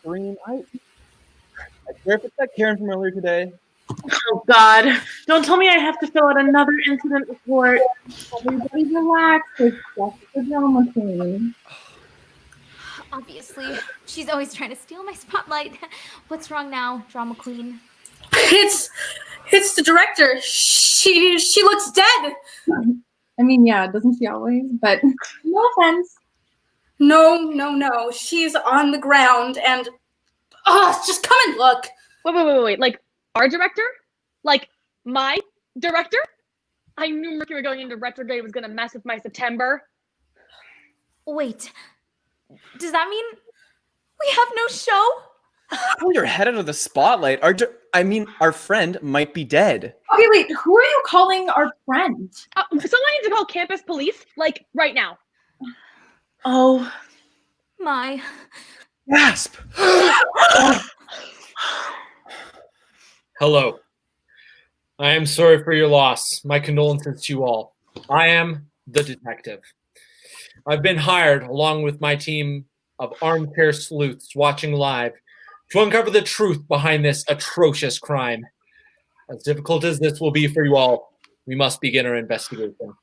Green. I swear if it's that Karen from earlier today. Oh, God. Don't tell me I have to fill out another incident report. Everybody relax. It's just the drama queen. Obviously, she's always trying to steal my spotlight. What's wrong now, drama queen? It's the director. She looks dead. I mean, yeah, doesn't she always? But no offense. No. She's on the ground and just come and look. Wait. Like our director? Like my director? I knew Mercury going into retrograde was gonna mess with my September. Wait, does that mean we have no show? Pull your head out of the spotlight. Our friend might be dead. Okay, wait, who are you calling our friend? Someone needs to call campus police, like right now. Oh. My. Gasp! Hello. I am sorry for your loss. My condolences to you all. I am the detective. I've been hired, along with my team of armchair sleuths watching live, to uncover the truth behind this atrocious crime. As difficult as this will be for you all, we must begin our investigation.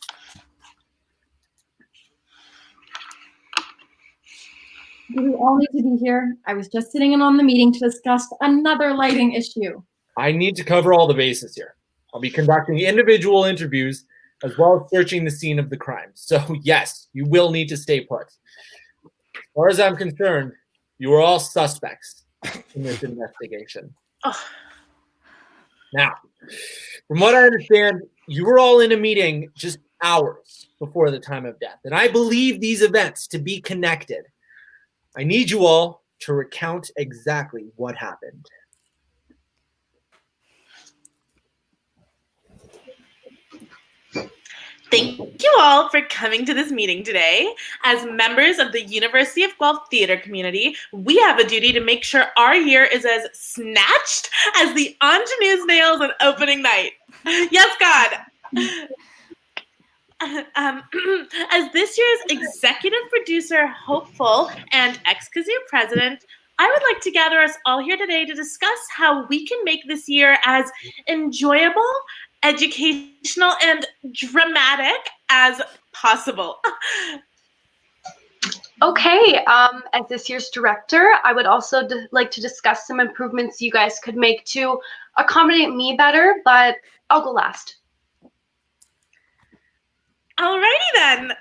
Do we all need to be here? I was just sitting in on the meeting to discuss another lighting issue. I need to cover all the bases here. I'll be conducting individual interviews as well as searching the scene of the crime. So yes, you will need to stay put. As far as I'm concerned, you are all suspects in this investigation. Oh. Now, from what I understand, you were all in a meeting just hours before the time of death, and I believe these events to be connected. I need you all to recount exactly what happened. Thank you all for coming to this meeting today. As members of the University of Guelph theater community, we have a duty to make sure our year is as snatched as the ingenue's nails on opening night. Yes, God. As this year's executive producer, hopeful, and ex-kazoo president, I would like to gather us all here today to discuss how we can make this year as enjoyable, educational, and dramatic as possible. Okay, as this year's director, I would also like to discuss some improvements you guys could make to accommodate me better, but I'll go last. Alrighty then,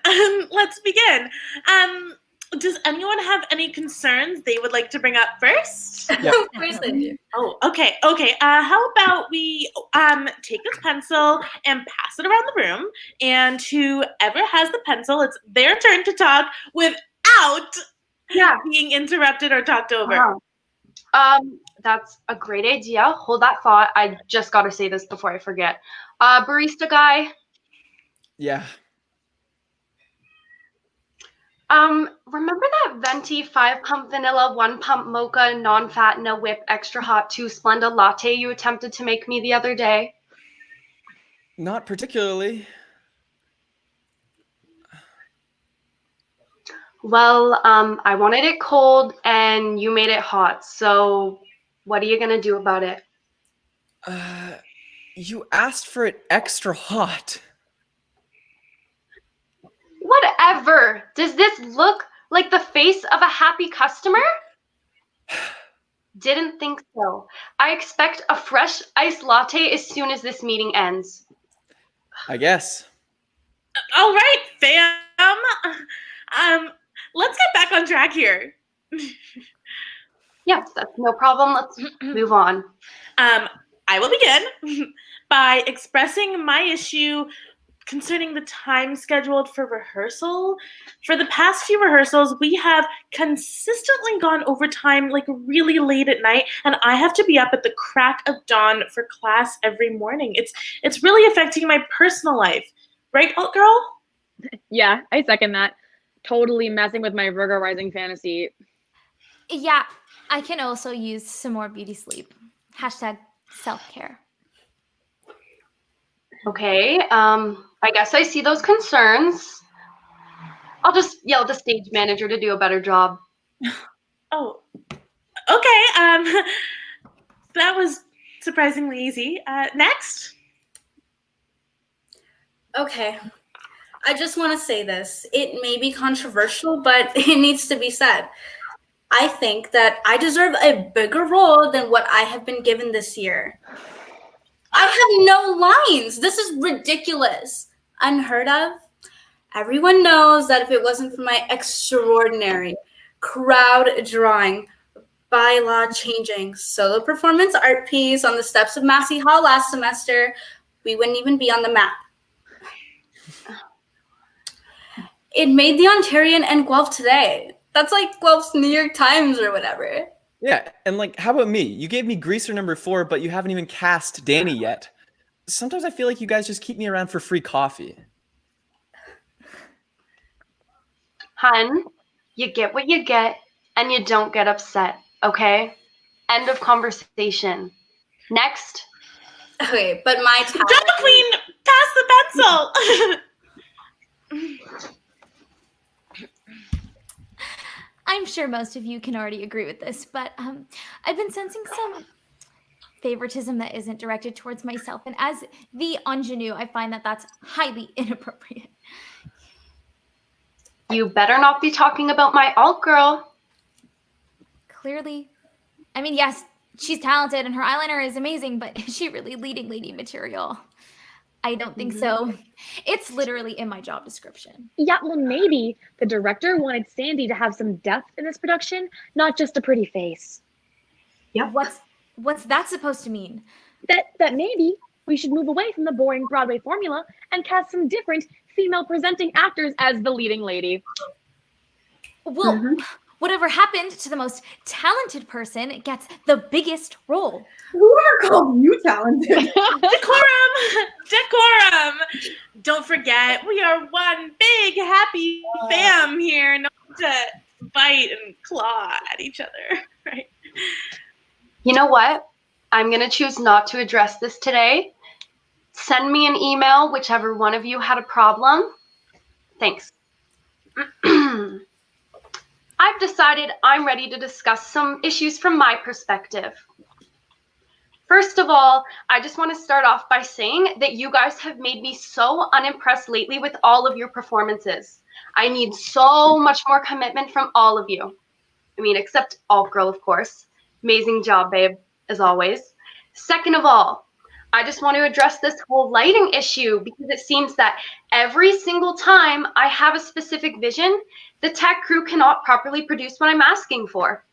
let's begin. Does anyone have any concerns they would like to bring up first? Yeah. Oh, okay. How about we take this pencil and pass it around the room, and whoever has the pencil, it's their turn to talk without being interrupted or talked over. Wow. That's a great idea. Hold that thought. I just got to say this before I forget. Barista guy. Yeah. Remember that venti 5-pump vanilla, 1-pump mocha, non-fat, no whip, extra hot, 2 Splenda latte you attempted to make me the other day? Not particularly. Well, I wanted it cold and you made it hot. So what are you going to do about it? You asked for it extra hot. Whatever. Does this look like the face of a happy customer? Didn't think so. I expect a fresh iced latte as soon as this meeting ends. I guess. All right, fam. Let's get back on track here. Yeah, that's no problem. Let's move on. I will begin by expressing my issue concerning the time scheduled for rehearsal. For the past few rehearsals, we have consistently gone over time, like really late at night, and I have to be up at the crack of dawn for class every morning. It's really affecting my personal life. Right, girl? Yeah, I second that. Totally messing with my Virgo rising fantasy. Yeah, I can also use some more beauty sleep. Hashtag self-care. Okay, I guess I see those concerns. I'll just yell at the stage manager to do a better job. Oh, Okay, that was surprisingly easy. Next. Okay. I just want to say this. It may be controversial, but it needs to be said. I think that I deserve a bigger role than what I have been given this year. I have no lines. This is ridiculous. Unheard of. Everyone knows that if it wasn't for my extraordinary crowd drawing, bylaw changing solo performance art piece on the steps of Massey Hall last semester, we wouldn't even be on the map. It made the Ontarian and Guelph today. That's like Guelph's New York Times or whatever. Yeah, and like, how about me? You gave me Greaser #4, but you haven't even cast Danny yet. Sometimes I feel like you guys just keep me around for free coffee. Hun, you get what you get, and you don't get upset, okay? End of conversation. Next. Okay, but my talent... Drama Queen, pass the pencil. I'm sure most of you can already agree with this, but I've been sensing some favoritism that isn't directed towards myself. And as the ingenue, I find that that's highly inappropriate. You better not be talking about my alt girl. Clearly. I mean, yes, she's talented and her eyeliner is amazing, but is she really leading lady material? I don't think so. It's literally in my job description. Yeah, well, maybe the director wanted Sandy to have some depth in this production, not just a pretty face. Yep. What's that supposed to mean? That maybe we should move away from the boring Broadway formula and cast some different female presenting actors as the leading lady. Well, whatever happened to the most talented person gets the biggest role. Whoever called you talented? Decorum. Don't forget, we are one big happy fam here, not to bite and claw at each other, right? You know what? I'm going to choose not to address this today. Send me an email, whichever one of you had a problem. Thanks. I've decided I'm ready to discuss some issues from my perspective. First of all, I just want to start off by saying that you guys have made me so unimpressed lately with all of your performances. I need so much more commitment from all of you. I mean, except Alt Girl, of course. Amazing job, babe, as always. Second of all, I just want to address this whole lighting issue because it seems that every single time I have a specific vision, the tech crew cannot properly produce what I'm asking for.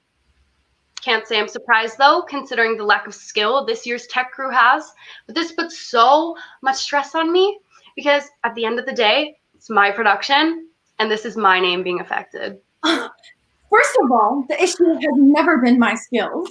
Can't say I'm surprised though, considering the lack of skill this year's tech crew has, but this puts so much stress on me because at the end of the day, it's my production and this is my name being affected. First of all, the issue has never been my skills.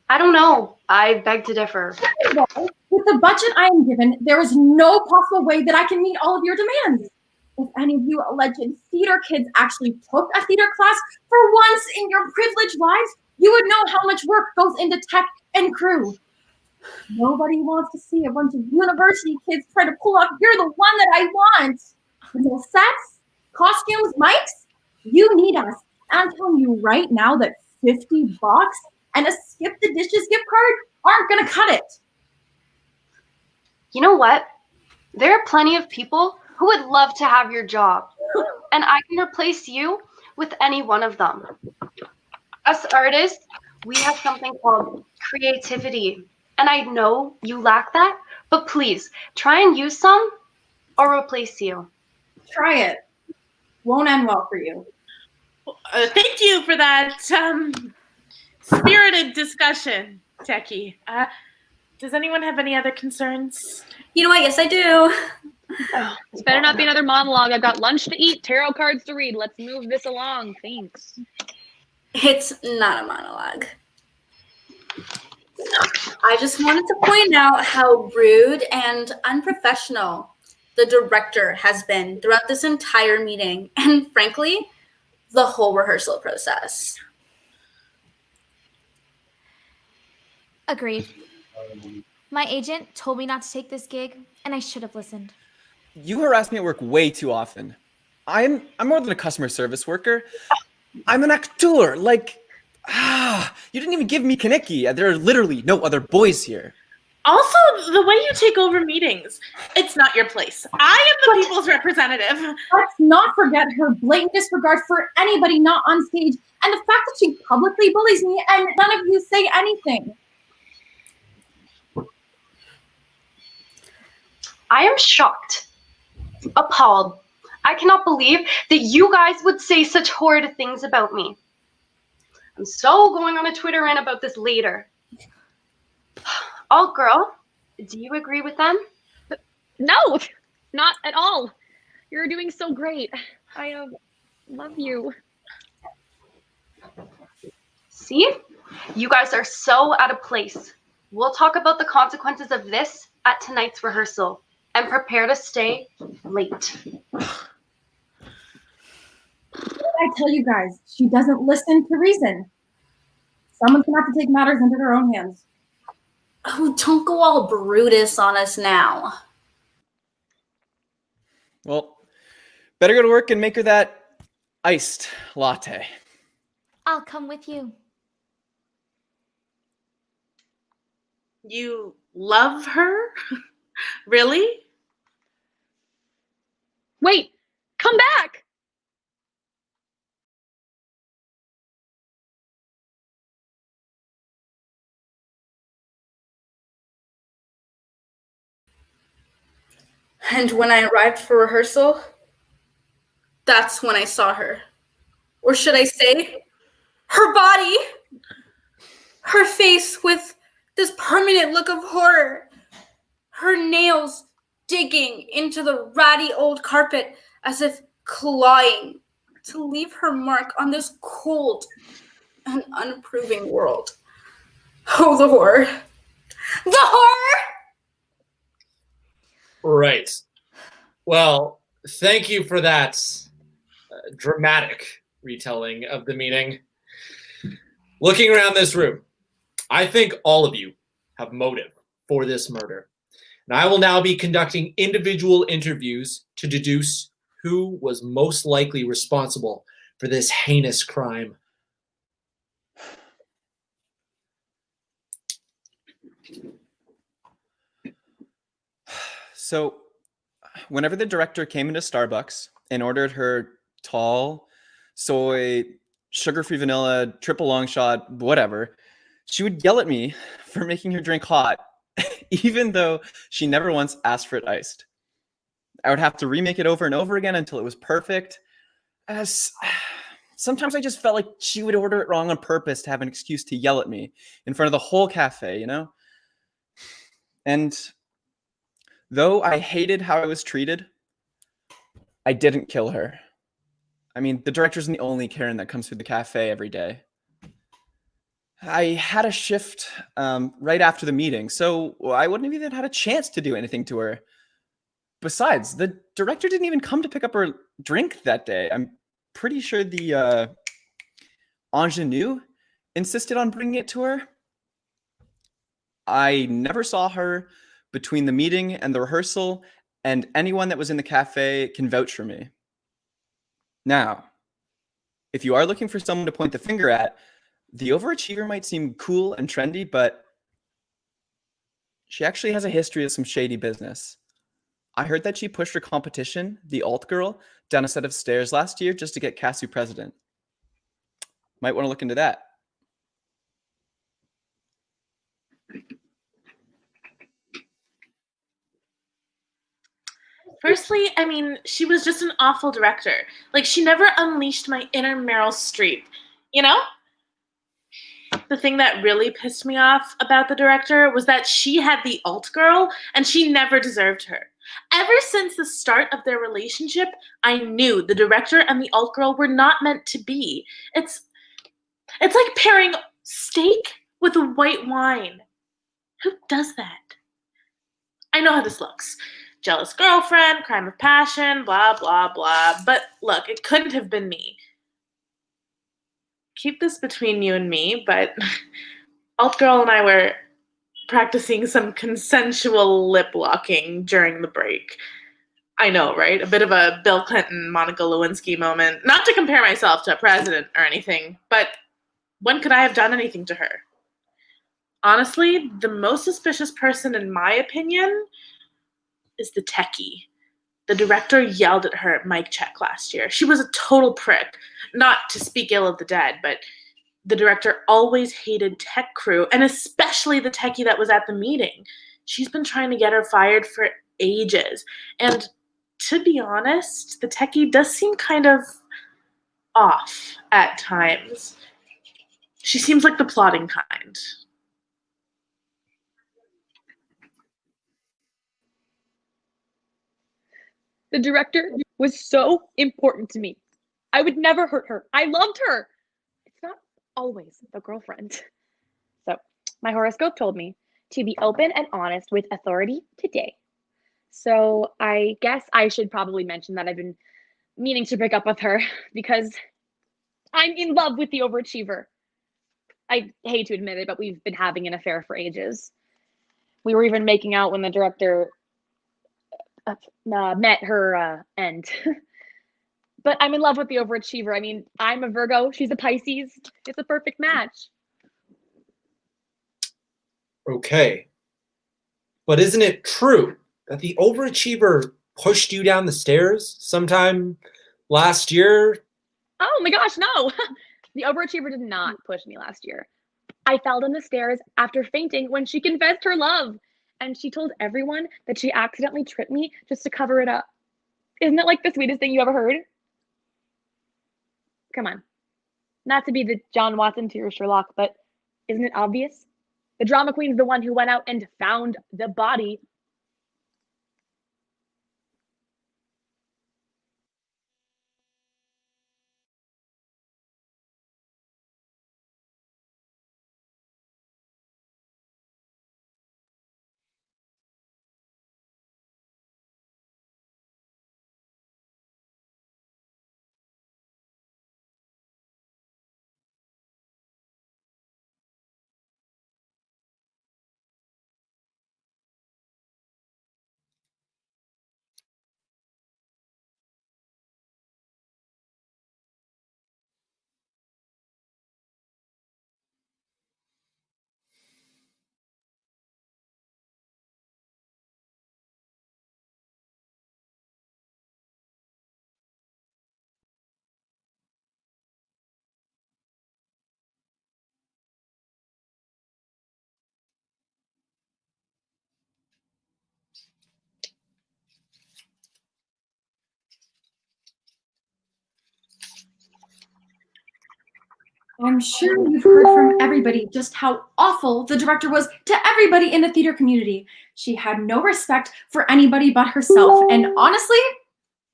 I don't know. I beg to differ. Second of all, with the budget I am given, there is no possible way that I can meet all of your demands. If any of you alleged theater kids actually took a theater class for once in your privileged lives, you would know how much work goes into tech and crew. Nobody wants to see a bunch of university kids try to pull off "You're the one that I want." No sets, costumes, mics, you need us. I'm telling you right now that $50 and a skip the dishes gift card aren't gonna cut it. You know what? There are plenty of people who would love to have your job, and I can replace you with any one of them. Us artists, we have something called creativity, and I know you lack that, but please try and use some or replace you. Try it. Won't end well for you. Thank you for that spirited discussion, Techie. Does anyone have any other concerns? You know what? Yes, I do. This better not be another monologue. I've got lunch to eat, tarot cards to read. Let's move this along. Thanks. It's not a monologue. I just wanted to point out how rude and unprofessional the director has been throughout this entire meeting and, frankly, the whole rehearsal process. Agreed. My agent told me not to take this gig, and I should have listened. You harass me at work way too often. I'm more than a customer service worker. I'm an actor. Like, You didn't even give me Kaneki. There are literally no other boys here. Also, the way you take over meetings, it's not your place. I am the people's representative. Let's not forget her blatant disregard for anybody not on stage and the fact that she publicly bullies me and none of you say anything. I am shocked, appalled. I cannot believe that you guys would say such horrid things about me. I'm so going on a Twitter rant about this later. Alt girl, do you agree with them? No, not at all. You're doing so great. I love you. See? You guys are so out of place. We'll talk about the consequences of this at tonight's rehearsal and prepare to stay late. I tell you guys, she doesn't listen to reason. Someone's gonna have to take matters into their own hands. Oh, don't go all Brutus on us now. Well, better go to work and make her that iced latte. I'll come with you. You love her? Really? Wait, come back! And when I arrived for rehearsal, that's when I saw her. Or should I say, her body. Her face with this permanent look of horror. Her nails digging into the ratty old carpet as if clawing to leave her mark on this cold and unapproving world. Oh, the horror. The horror! Right. Well, thank you for that dramatic retelling of the meeting. Looking around this room, I think all of you have motive for this murder. And I will now be conducting individual interviews to deduce who was most likely responsible for this heinous crime. So, whenever the director came into Starbucks and ordered her tall, soy, sugar-free vanilla, triple long shot, whatever, she would yell at me for making her drink hot, even though she never once asked for it iced. I would have to remake it over and over again until it was perfect. Sometimes I just felt like she would order it wrong on purpose to have an excuse to yell at me in front of the whole cafe, you know? And though I hated how I was treated, I didn't kill her. I mean, the director isn't the only Karen that comes through the cafe every day. I had a shift right after the meeting, so I wouldn't have even had a chance to do anything to her. Besides, the director didn't even come to pick up her drink that day. I'm pretty sure the Ingenue insisted on bringing it to her. I never saw her between the meeting and the rehearsal, and anyone that was in the cafe can vouch for me. Now, if you are looking for someone to point the finger at, the Overachiever might seem cool and trendy, but she actually has a history of some shady business. I heard that she pushed her competition, the alt girl, down a set of stairs last year just to get Casu president. Might want to look into that. Firstly, I mean, she was just an awful director. Like, she never unleashed my inner Meryl Streep, you know? The thing that really pissed me off about the director was that she had the alt girl and she never deserved her. Ever since the start of their relationship, I knew the director and the alt girl were not meant to be. It's like pairing steak with a white wine. Who does that? I know how this looks. Jealous girlfriend, crime of passion, blah, blah, blah. But look, it couldn't have been me. Keep this between you and me, but alt girl and I were practicing some consensual lip locking during the break. I know, right? A bit of a Bill Clinton, Monica Lewinsky moment. Not to compare myself to a president or anything, but When could I have done anything to her? Honestly, the most suspicious person, in my opinion, is the techie. The director yelled at her at mic check last year. She was a total prick. Not to speak ill of the dead, but the director always hated tech crew, and especially the techie that was at the meeting. She's been trying to get her fired for ages. And to be honest, the techie does seem kind of off at times. She seems like the plotting kind. The director was so important to me. I would never hurt her. I loved her. It's not always the girlfriend. So, my horoscope told me to be open and honest with authority today. So, I guess I should probably mention that I've been meaning to break up with her because I'm in love with the overachiever. I hate to admit it, but we've been having an affair for ages. We were even making out when the director met her end. But I'm in love with the overachiever. I mean, I'm a Virgo, she's a Pisces. It's a perfect match. Okay. But isn't it true that the overachiever pushed you down the stairs sometime last year? Oh my gosh, no. The overachiever did not push me last year. I fell down the stairs after fainting when she confessed her love. And she told everyone that she accidentally tripped me just to cover it up. Isn't it like the sweetest thing you ever heard? Come on. Not to be the John Watson to your Sherlock, but isn't it obvious? The drama queen's the one who went out and found the body. I'm sure you've heard from everybody just how awful the director was to everybody in the theater community. She had no respect for anybody but herself. And honestly,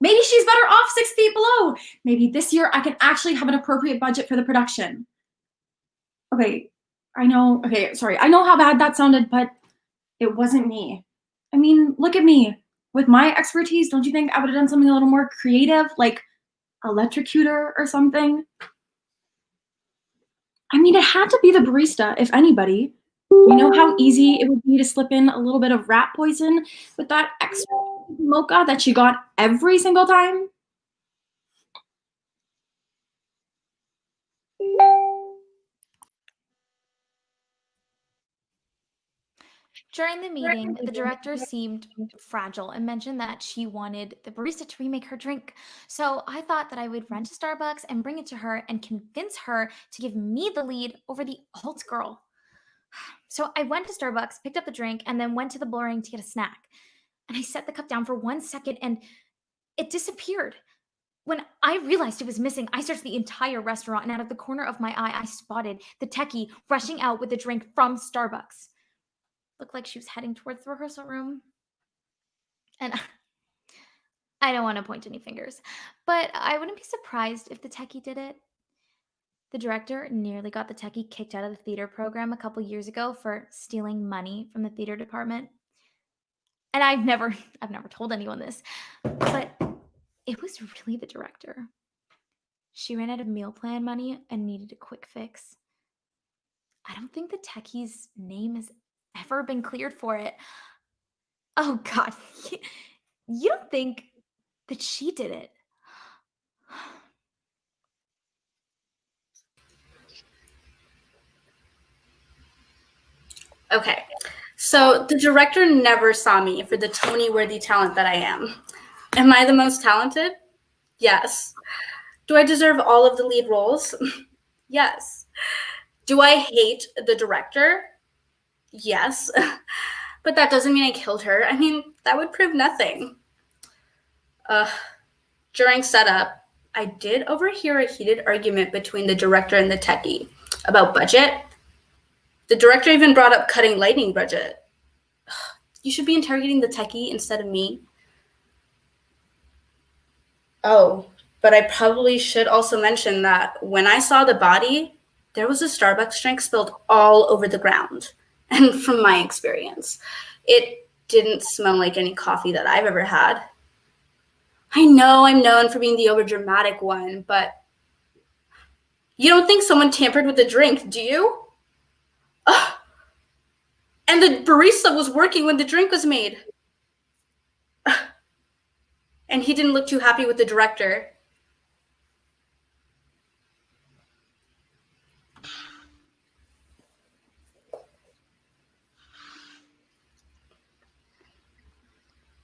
maybe she's better off 6 feet below. Maybe this year I can actually have an appropriate budget for the production. Okay, I know how bad that sounded, but it wasn't me. I mean, look at me. With my expertise, don't you think I would have done something a little more creative, like electrocutor or something? I mean, it had to be the barista, if anybody. You know how easy it would be to slip in a little bit of rat poison with that extra mocha that she got every single time? During the meeting, the director seemed fragile and mentioned that she wanted the barista to remake her drink. So I thought that I would run to Starbucks and bring it to her and convince her to give me the lead over the alt girl. So I went to Starbucks, picked up the drink, and then went to the blurring to get a snack. And I set the cup down for 1 second and it disappeared. When I realized it was missing, I searched the entire restaurant, and out of the corner of my eye, I spotted the techie rushing out with the drink from Starbucks. Looked like she was heading towards the rehearsal room. And I don't want to point any fingers, but I wouldn't be surprised if the techie did it. The director nearly got the techie kicked out of the theater program a couple years ago for stealing money from the theater department. And I've never told anyone this, but it was really the director. She ran out of meal plan money and needed a quick fix. I don't think the techie's name has ever been cleared for it. Oh God, you don't think that she did it? Okay. So the director never saw me for the Tony-worthy talent that I am. Am I the most talented? Yes. Do I deserve all of the lead roles? Yes. Do I hate the director? Yes. But that doesn't mean I killed her. I mean, that would prove nothing. During setup, I did overhear a heated argument between the director and the techie about budget. The director even brought up cutting lighting budget. You should be interrogating the techie instead of me. Oh, but I probably should also mention that when I saw the body, there was a Starbucks drink spilled all over the ground. And from my experience, it didn't smell like any coffee that I've ever had. I know I'm known for being the overdramatic one, but you don't think someone tampered with the drink, do you? Ugh. And the barista was working when the drink was made. Ugh. And he didn't look too happy with the director.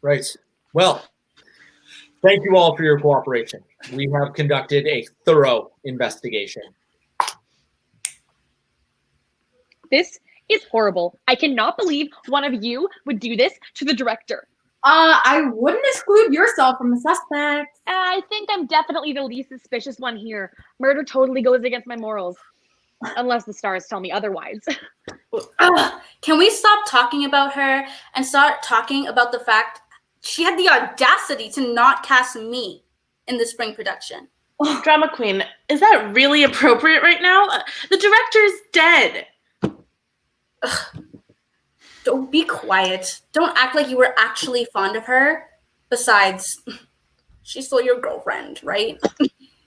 Right. Well, thank you all for your cooperation. We have conducted a thorough investigation. This is horrible. I cannot believe one of you would do this to the director. I wouldn't exclude yourself from the suspects. I think I'm definitely the least suspicious one here. Murder totally goes against my morals. Unless the stars tell me otherwise. Can we stop talking about her and start talking about the fact she had the audacity to not cast me in the spring production? Drama queen, is that really appropriate right now? The director's dead. Ugh. Don't be quiet. Don't act like you were actually fond of her. Besides, she's still your girlfriend, right?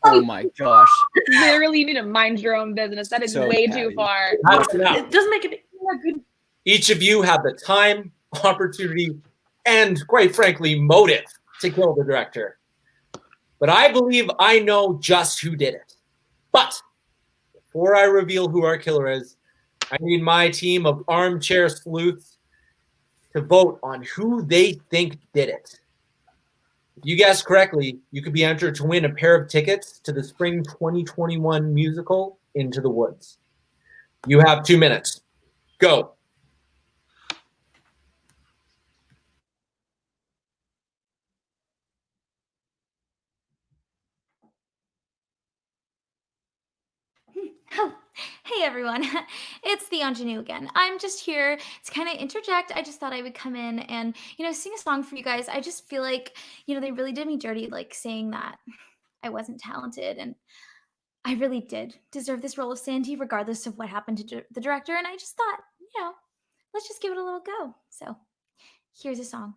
Oh my gosh. Literally, you need to mind your own business. That is So way catty. too far. That's enough. It doesn't make it good. Each of you have the time, opportunity, and quite frankly, motive to kill the director. But I believe I know just who did it. But before I reveal who our killer is, I need my team of armchair sleuths to vote on who they think did it. If you guess correctly, you could be entered to win a pair of tickets to the spring 2021 musical, Into the Woods. You have 2 minutes. Go. Oh, hey everyone. It's the Ingenue again. I'm just here to kind of interject. I just thought I would come in and, sing a song for you guys. I just feel like, they really did me dirty, like saying that I wasn't talented. And I really did deserve this role of Sandy, regardless of what happened to the director. And I just thought, let's just give it a little go. So here's a song.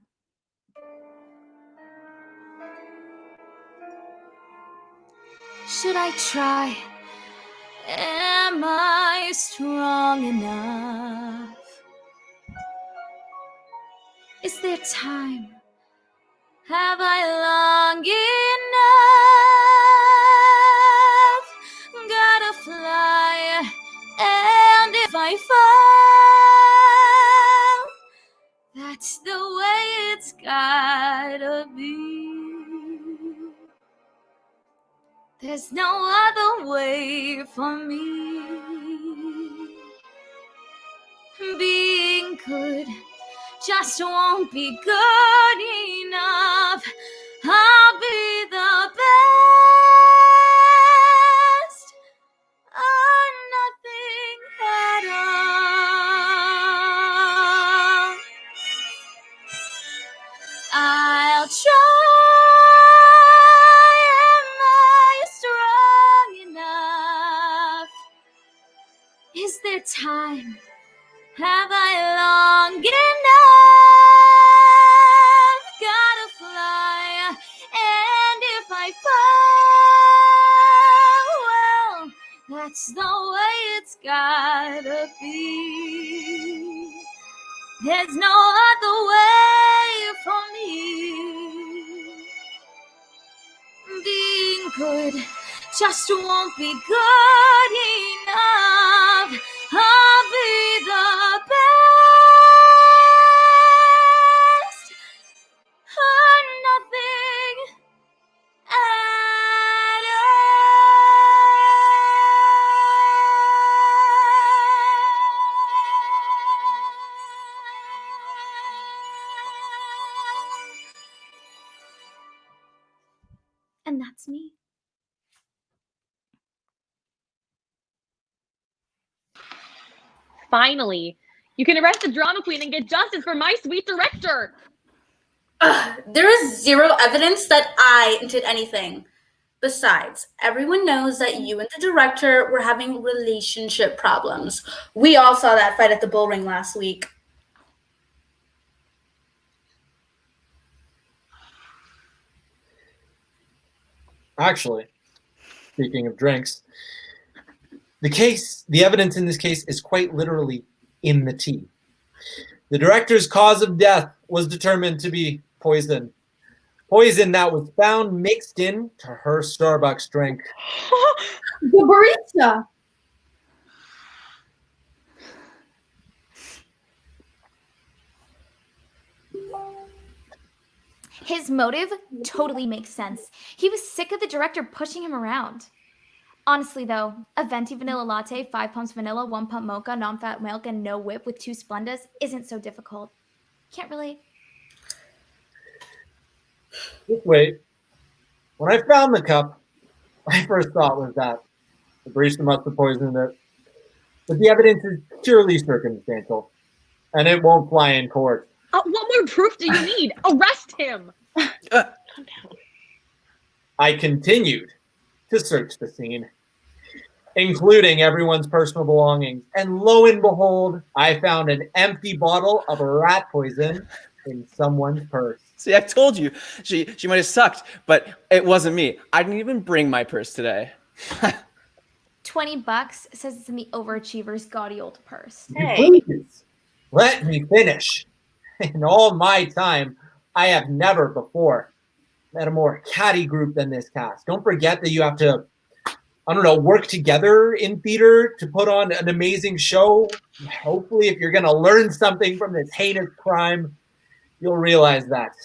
Should I try? Am I strong enough? Is there time? Have I long enough? Gotta fly, and if I fall, that's the way it's gotta be. There's no other way for me. Being good just won't be good enough. I'll be the best or nothing at all. I'll try. Is there time? Have I long enough? Gotta fly, and if I fall, well, that's the way it's gotta be. There's no other way for me. Being good just won't be good enough. I'll be the best And that's me. Finally, you can arrest the drama queen and get justice for my sweet director. There is zero evidence that I did anything. Besides, everyone knows that you and the director were having relationship problems. We all saw that fight at the bull ring last week. Actually, speaking of drinks, the evidence in this case is quite literally in the tea. The director's cause of death was determined to be poison. Poison that was found mixed in to her Starbucks drink. The barista. His motive totally makes sense. He was sick of the director pushing him around. Honestly, though, a venti vanilla latte, 5 pumps vanilla, 1 pump mocha, non-fat milk, and no whip with 2 Splendas isn't so difficult. Can't relate. Just wait. When I found the cup, my first thought was that the barista must have poisoned it. But the evidence is purely circumstantial, and it won't fly in court. What more proof do you need? Arrest him! I continued to search the scene, including everyone's personal belongings, and lo and behold, I found an empty bottle of rat poison in someone's purse. See, I told you she might have sucked, but it wasn't me. I didn't even bring my purse today. $20 says it's in the Overachiever's gaudy old purse. Hey. Please, let me finish. In all my time, I have never before met a more catty group than this cast. Don't forget that you have to, work together in theater to put on an amazing show. Hopefully, if you're going to learn something from this heinous crime, you'll realize that.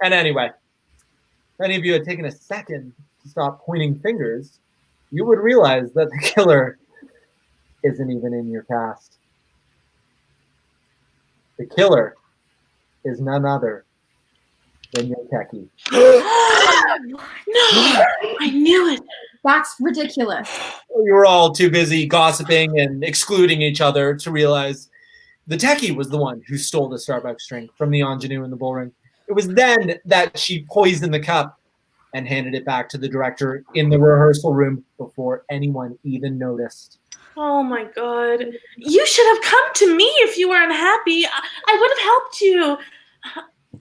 And anyway, if any of you had taken a second to stop pointing fingers, you would realize that the killer isn't even in your cast. The killer is none other than your techie. No, I knew it. That's ridiculous. You were all too busy gossiping and excluding each other to realize the techie was the one who stole the Starbucks drink from the ingenue in the bullring. It was then that she poisoned the cup and handed it back to the director in the rehearsal room before anyone even noticed. Oh my god. You should have come to me if you were unhappy. I would have helped you.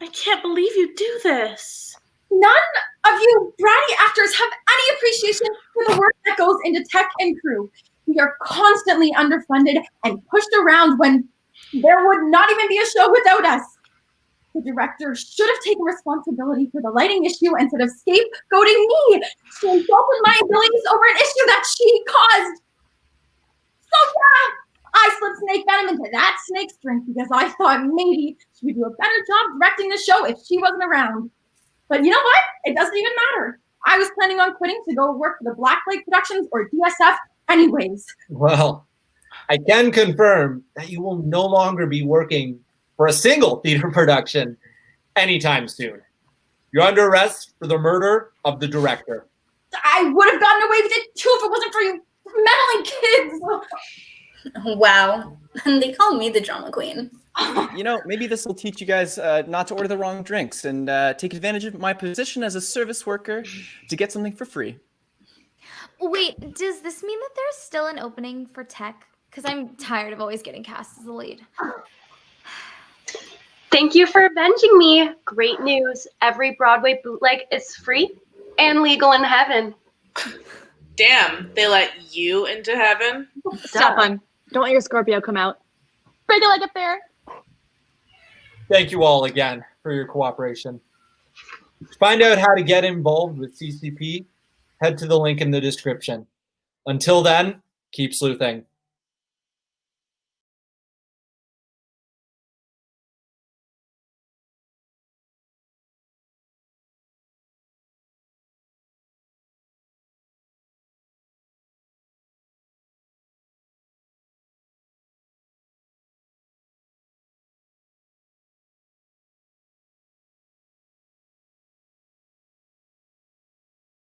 I can't believe you do this. None of you bratty actors have any appreciation for the work that goes into tech and crew. We are constantly underfunded and pushed around when there would not even be a show without us. The director should have taken responsibility for the lighting issue instead of scapegoating me. She insulted my abilities over an issue that she caused. So yeah, I slipped snake venom into that snake's drink because I thought maybe she would do a better job directing the show if she wasn't around. But you know what? It doesn't even matter. I was planning on quitting to go work for the Black Lake Productions or DSF anyways. Well, I can confirm that you will no longer be working for a single theater production anytime soon. You're under arrest for the murder of the director. I would have gotten away with it too if it wasn't for you meddling kids. Wow. And they call me the drama queen. Maybe this will teach you guys not to order the wrong drinks and take advantage of my position as a service worker to get something for free. Wait, does this mean that there's still an opening for tech? Because I'm tired of always getting cast as the lead. Thank you for avenging me. Great news. Every Broadway bootleg is free and legal in heaven. Damn, they let you into heaven? Stop, hon. Don't let your Scorpio come out. Break it like a fair. Thank you all again for your cooperation. To find out how to get involved with CCP, head to the link in the description. Until then, keep sleuthing.